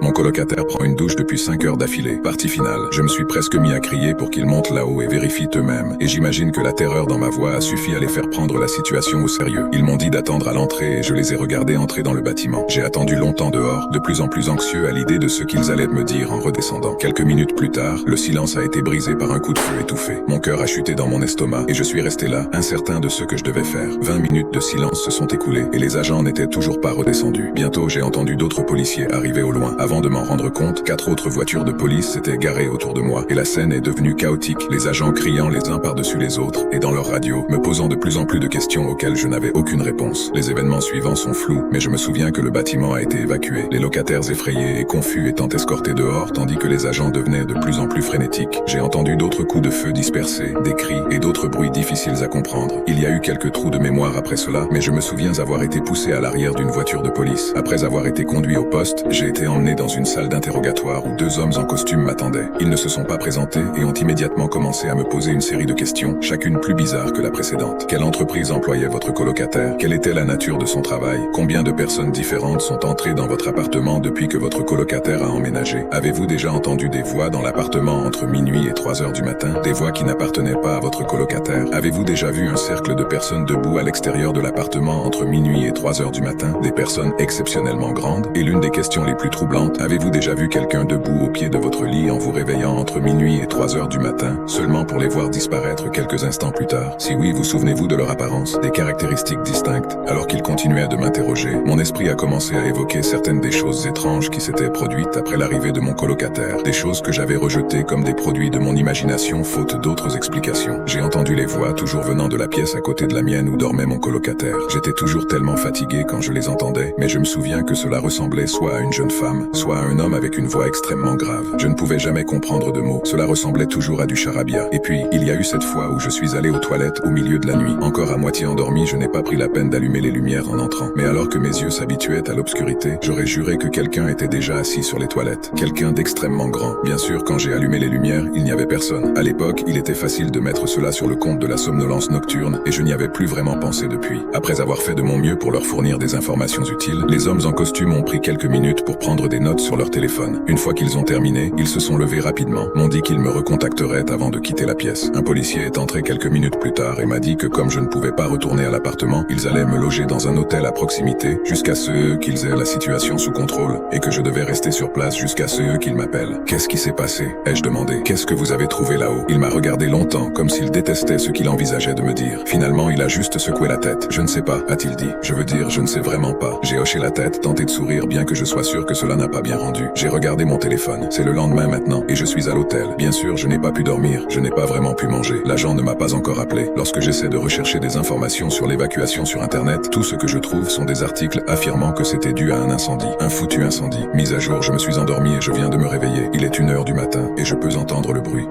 Mon colocataire prend une douche depuis 5 heures d'affilée. Partie finale. Je me suis presque mis à crier pour qu'ils montent là-haut et vérifient eux-mêmes. Et j'imagine que la terreur dans ma voix a suffi à les faire prendre la situation au sérieux. Ils m'ont dit d'attendre à l'entrée et je les ai regardés entrer dans le bâtiment. J'ai attendu longtemps dehors, de plus en plus anxieux à l'idée de ce qu'ils allaient me dire en redescendant. Quelques minutes plus tard, le silence a été brisé par un coup de feu étouffé. Mon cœur a chuté dans mon estomac et je suis resté là, incertain de ce que je devais faire. 20 minutes de silence se sont écoulées et les agents n'étaient toujours pas redescendus. Bientôt, j'ai entendu d'autres policiers arriver au loin. Avant de m'en rendre compte, 4 autres voitures de police s'étaient garées autour de moi et la scène est devenue chaotique, les agents criant les uns par-dessus les autres et dans leur radio, me posant de plus en plus de questions auxquelles je n'avais aucune réponse. Les événements suivants sont flous, mais je me souviens que le bâtiment a été évacué, les locataires effrayés et confus étant escortés dehors tandis que les agents devenaient de plus en plus frénétiques. J'ai entendu d'autres coups de feu dispersés, des cris et d'autres bruits difficiles à comprendre. Il y a eu quelques trous de mémoire après cela, mais je me souviens avoir été poussé à l'arrière d'une voiture de police. Après avoir été conduit au poste, j'ai été emmené dans une salle d'interrogatoire où 2 hommes en costume m'attendaient. Ils ne se sont pas présentés et ont immédiatement commencé à me poser une série de questions, chacune plus bizarre que la précédente. Quelle entreprise employait votre colocataire? Quelle était la nature de son travail? Combien de personnes différentes sont entrées dans votre appartement depuis que votre colocataire a emménagé? Avez-vous déjà entendu des voix dans l'appartement entre minuit et 3 heures du matin? Des voix qui n'appartenaient pas à votre colocataire? Avez-vous déjà vu un cercle de personnes debout à l'extérieur de l'appartement entre minuit et 3 heures du matin? Des personnes exceptionnellement grandes? Et l'une des questions les plus troublantes, avez-vous déjà vu quelqu'un debout au pied de votre lit en vous réveillant entre minuit et 3 heures du matin, seulement pour les voir disparaître quelques instants plus tard? Si oui, vous souvenez-vous de leur apparence, des caractéristiques distinctes? Alors qu'ils continuaient de m'interroger, mon esprit a commencé à évoquer certaines des choses étranges qui s'étaient produites après l'arrivée de mon colocataire, des choses que j'avais rejetées comme des produits de mon imagination faute d'autres explications. J'ai entendu les voix toujours venant de la pièce à côté de la mienne où dormait mon colocataire. J'étais toujours tellement fatigué quand je les entendais, mais je me souviens que cela ressemblait soit à une jeune femme, soit à un homme avec une voix extrêmement grave. Je ne pouvais jamais comprendre de mots, cela ressemblait toujours à du charabia. Et puis, il y a eu cette fois où je suis allé aux toilettes au milieu de la nuit. Encore à moitié endormi, je n'ai pas pris la peine d'allumer les lumières en entrant. Mais alors que mes yeux s'habituaient à l'obscurité, j'aurais juré que quelqu'un était déjà assis sur les toilettes. Quelqu'un d'extrêmement grand. Bien sûr, quand j'ai allumé les lumières, il n'y avait personne. À l'époque, il était facile de mettre cela sur le compte de la somnolence nocturne et je n'y avais plus vraiment pensé depuis. Après avoir fait de mon mieux pour leur fournir des informations utiles, les hommes en costume ont pris quelques minutes pour prendre des notes sur leur téléphone. Une fois qu'ils ont terminé, ils se sont levés rapidement, m'ont dit qu'ils me recontacteraient avant de quitter la pièce. Un policier est entré quelques minutes plus tard et m'a dit que comme je ne pouvais pas retourner à l'appartement, ils allaient me loger dans un hôtel à proximité jusqu'à ce qu'ils aient la situation sous contrôle et que je devais rester sur place jusqu'à ce qu'ils m'appellent. Qu'est-ce qui s'est passé? Ai-je demandé. Qu'est-ce que vous avez trouvé là-haut? Il m'a regardé longtemps, comme s'il détestait ce qu'il envisageait de me dire. Finalement, il a juste secoué la tête. Je ne sais pas, a-t-il dit. Je veux dire, je ne sais vraiment pas. J'ai hoché la tête, tenté de sourire bien que je sois sûr que cela n'a pas bien rendu. J'ai regardé mon téléphone. C'est le lendemain maintenant et je suis à l'hôtel. Bien sûr, je n'ai pas pu dormir. Je n'ai pas vraiment pu manger. L'agent ne m'a pas encore appelé. Lorsque j'essaie de rechercher des informations sur l'évacuation sur Internet, tout ce que je trouve sont des articles affirmant que c'était dû à un incendie. Un foutu incendie. Mise à jour, je me suis endormi et je viens de me réveiller. Il est 1 heure du matin et je peux entendre le bruit.